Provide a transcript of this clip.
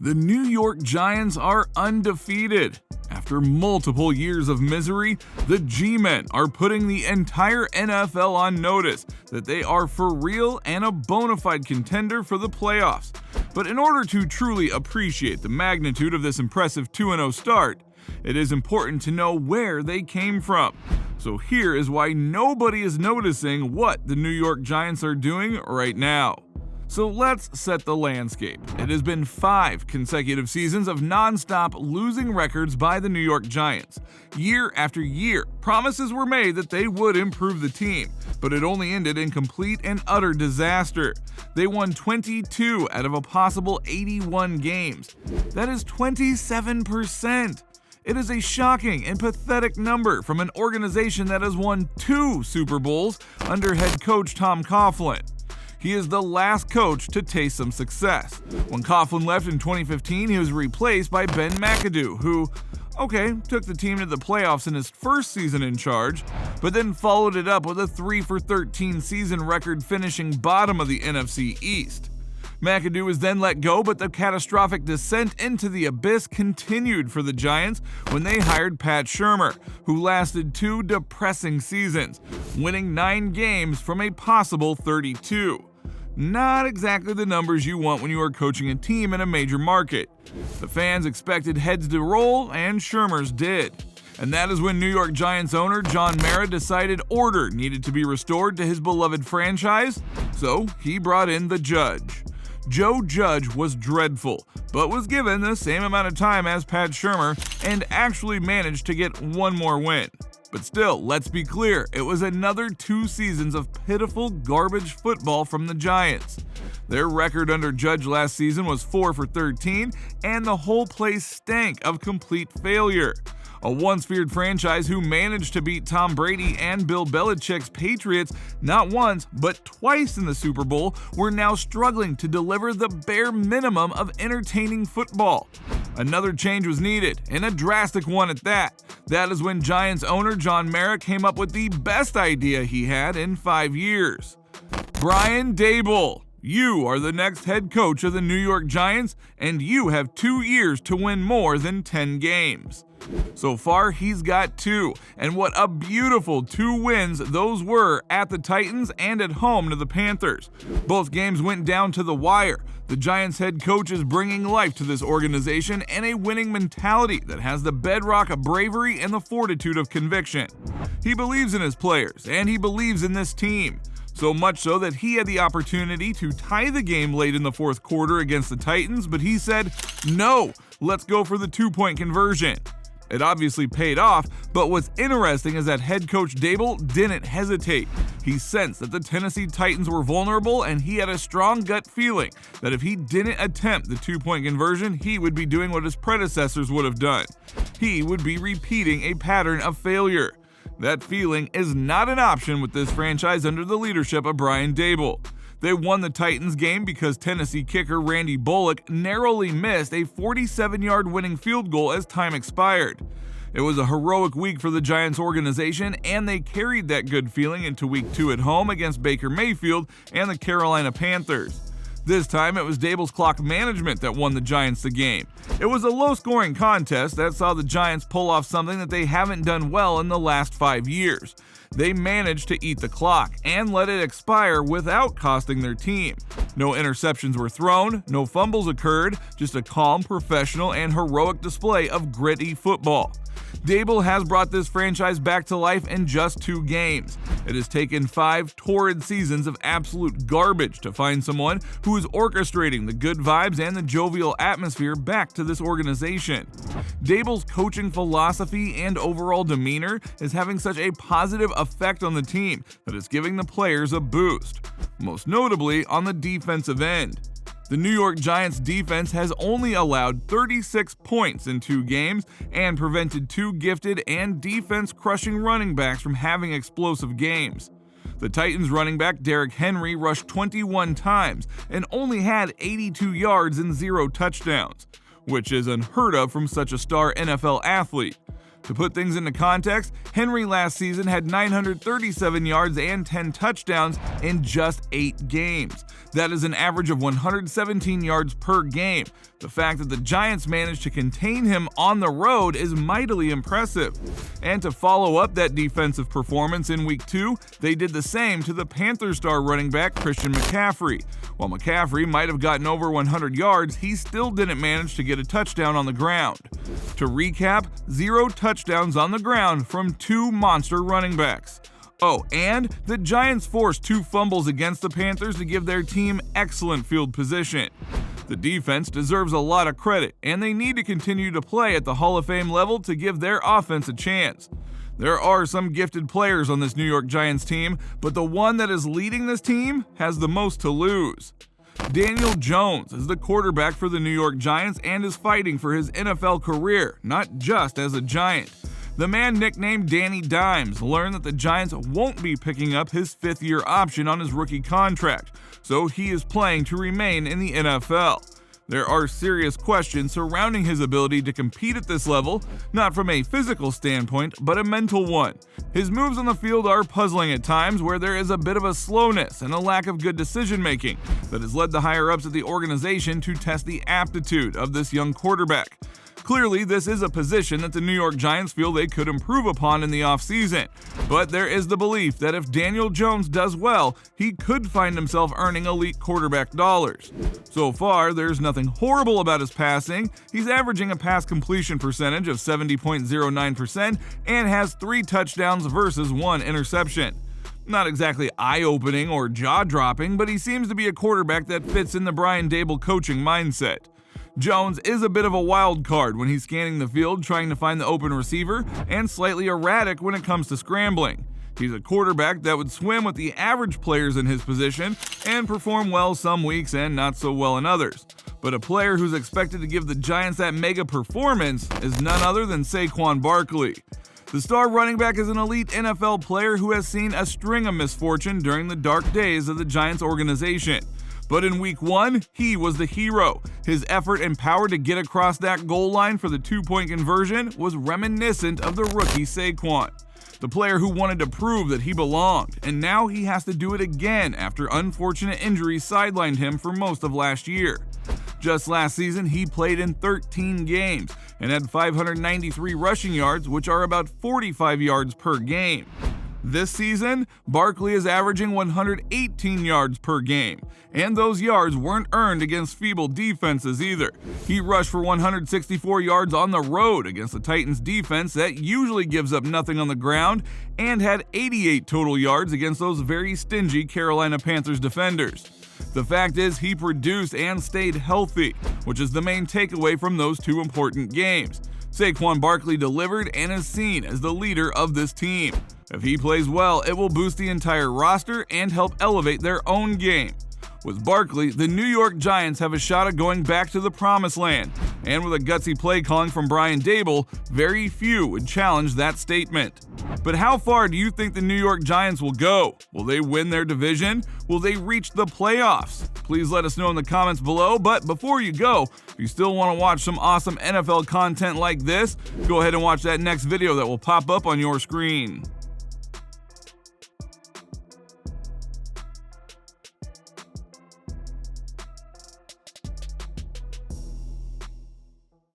The New York Giants are undefeated. After multiple years of misery, the G-Men are putting the entire NFL on notice that they are for real and a bona fide contender for the playoffs. But in order to truly appreciate the magnitude of this impressive 2-0 start, it is important to know where they came from. So here is why nobody is noticing what the New York Giants are doing right now. So let's set the landscape. It has been 5 consecutive seasons of non-stop losing records by the New York Giants. Year after year, promises were made that they would improve the team, but it only ended in complete and utter disaster. They won 22 out of a possible 81 games. That is 27%. It is a shocking and pathetic number from an organization that has won 2 Super Bowls under head coach Tom Coughlin. He is the last coach to taste some success. When Coughlin left in 2015, he was replaced by Ben McAdoo, who, took the team to the playoffs in his first season in charge, but then followed it up with a 3-for-13 season record, finishing bottom of the NFC East. McAdoo was then let go, but the catastrophic descent into the abyss continued for the Giants when they hired Pat Shurmur, who lasted 2 depressing seasons, winning 9 games from a possible 32. Not exactly the numbers you want when you are coaching a team in a major market. The fans expected heads to roll, and Shurmur's did. And that is when New York Giants owner John Mara decided order needed to be restored to his beloved franchise, so he brought in the Judge. Joe Judge was dreadful, but was given the same amount of time as Pat Shurmur and actually managed to get one more win. But still, let's be clear, it was another 2 seasons of pitiful garbage football from the Giants. Their record under Judge last season was 4-for-13, and the whole place stank of complete failure. A once feared franchise who managed to beat Tom Brady and Bill Belichick's Patriots not once, but twice in the Super Bowl, were now struggling to deliver the bare minimum of entertaining football. Another change was needed, and a drastic one at that. That is when Giants owner John Mara came up with the best idea he had in 5 years. Brian Daboll, you are the next head coach of the New York Giants, and you have 2 years to win more than 10 games. So far, he's got 2, and what a beautiful 2 wins those were at the Titans and at home to the Panthers. Both games went down to the wire. The Giants head coach is bringing life to this organization and a winning mentality that has the bedrock of bravery and the fortitude of conviction. He believes in his players, and he believes in this team. So much so that he had the opportunity to tie the game late in the 4th quarter against the Titans, but he said, "No, let's go for the 2-point conversion." It obviously paid off, but what's interesting is that head coach Daboll didn't hesitate. He sensed that the Tennessee Titans were vulnerable, and he had a strong gut feeling that if he didn't attempt the 2-point conversion, he would be doing what his predecessors would have done. He would be repeating a pattern of failure. That feeling is not an option with this franchise under the leadership of Brian Daboll. They won the Titans game because Tennessee kicker Randy Bullock narrowly missed a 47-yard winning field goal as time expired. It was a heroic week for the Giants organization, and they carried that good feeling into week 2 at home against Baker Mayfield and the Carolina Panthers. This time, it was Daboll's clock management that won the Giants the game. It was a low-scoring contest that saw the Giants pull off something that they haven't done well in the last 5 years. They managed to eat the clock and let it expire without costing their team. No interceptions were thrown, no fumbles occurred, just a calm, professional, and heroic display of gritty football. Daboll has brought this franchise back to life in just 2 games. It has taken 5 torrid seasons of absolute garbage to find someone who is orchestrating the good vibes and the jovial atmosphere back to this organization. Daboll's coaching philosophy and overall demeanor is having such a positive effect on the team that it's giving the players a boost, most notably on the defensive end. The New York Giants defense has only allowed 36 points in 2 games and prevented 2 gifted and defense-crushing running backs from having explosive games. The Titans running back Derrick Henry rushed 21 times and only had 82 yards and 0 touchdowns, which is unheard of from such a star NFL athlete. To put things into context, Henry last season had 937 yards and 10 touchdowns in just 8 games. That is an average of 117 yards per game. The fact that the Giants managed to contain him on the road is mightily impressive. And to follow up that defensive performance in Week 2, they did the same to the Panthers star running back Christian McCaffrey. While McCaffrey might have gotten over 100 yards, he still didn't manage to get a touchdown on the ground. To recap, 0 touchdowns on the ground from 2 monster running backs. Oh, and the Giants forced 2 fumbles against the Panthers to give their team excellent field position. The defense deserves a lot of credit, and they need to continue to play at the Hall of Fame level to give their offense a chance. There are some gifted players on this New York Giants team, but the one that is leading this team has the most to lose. Daniel Jones is the quarterback for the New York Giants and is fighting for his NFL career, not just as a Giant. The man nicknamed Danny Dimes learned that the Giants won't be picking up his 5th-year option on his rookie contract, so he is playing to remain in the NFL. There are serious questions surrounding his ability to compete at this level, not from a physical standpoint, but a mental one. His moves on the field are puzzling at times, where there is a bit of a slowness and a lack of good decision-making that has led the higher-ups at the organization to test the aptitude of this young quarterback. Clearly, this is a position that the New York Giants feel they could improve upon in the offseason, but there is the belief that if Daniel Jones does well, he could find himself earning elite quarterback dollars. So far, there's nothing horrible about his passing. He's averaging a pass completion percentage of 70.09% and has 3 touchdowns versus 1 interception. Not exactly eye-opening or jaw-dropping, but he seems to be a quarterback that fits in the Brian Daboll coaching mindset. Jones is a bit of a wild card when he's scanning the field trying to find the open receiver, and slightly erratic when it comes to scrambling. He's a quarterback that would swim with the average players in his position and perform well some weeks and not so well in others. But a player who's expected to give the Giants that mega performance is none other than Saquon Barkley. The star running back is an elite NFL player who has seen a string of misfortune during the dark days of the Giants organization. But in Week 1, he was the hero. His effort and power to get across that goal line for the 2-point conversion was reminiscent of the rookie Saquon, the player who wanted to prove that he belonged, and now he has to do it again after unfortunate injuries sidelined him for most of last year. Just last season, he played in 13 games and had 593 rushing yards, which are about 45 yards per game. This season, Barkley is averaging 118 yards per game, and those yards weren't earned against feeble defenses either. He rushed for 164 yards on the road against the Titans defense that usually gives up nothing on the ground, and had 88 total yards against those very stingy Carolina Panthers defenders. The fact is, he produced and stayed healthy, which is the main takeaway from those 2 important games. Saquon Barkley delivered and is seen as the leader of this team. If he plays well, it will boost the entire roster and help elevate their own game. With Barkley, the New York Giants have a shot at going back to the promised land, and with a gutsy play calling from Brian Daboll, very few would challenge that statement. But how far do you think the New York Giants will go? Will they win their division? Will they reach the playoffs? Please let us know in the comments below, but before you go, if you still want to watch some awesome NFL content like this, go ahead and watch that next video that will pop up on your screen.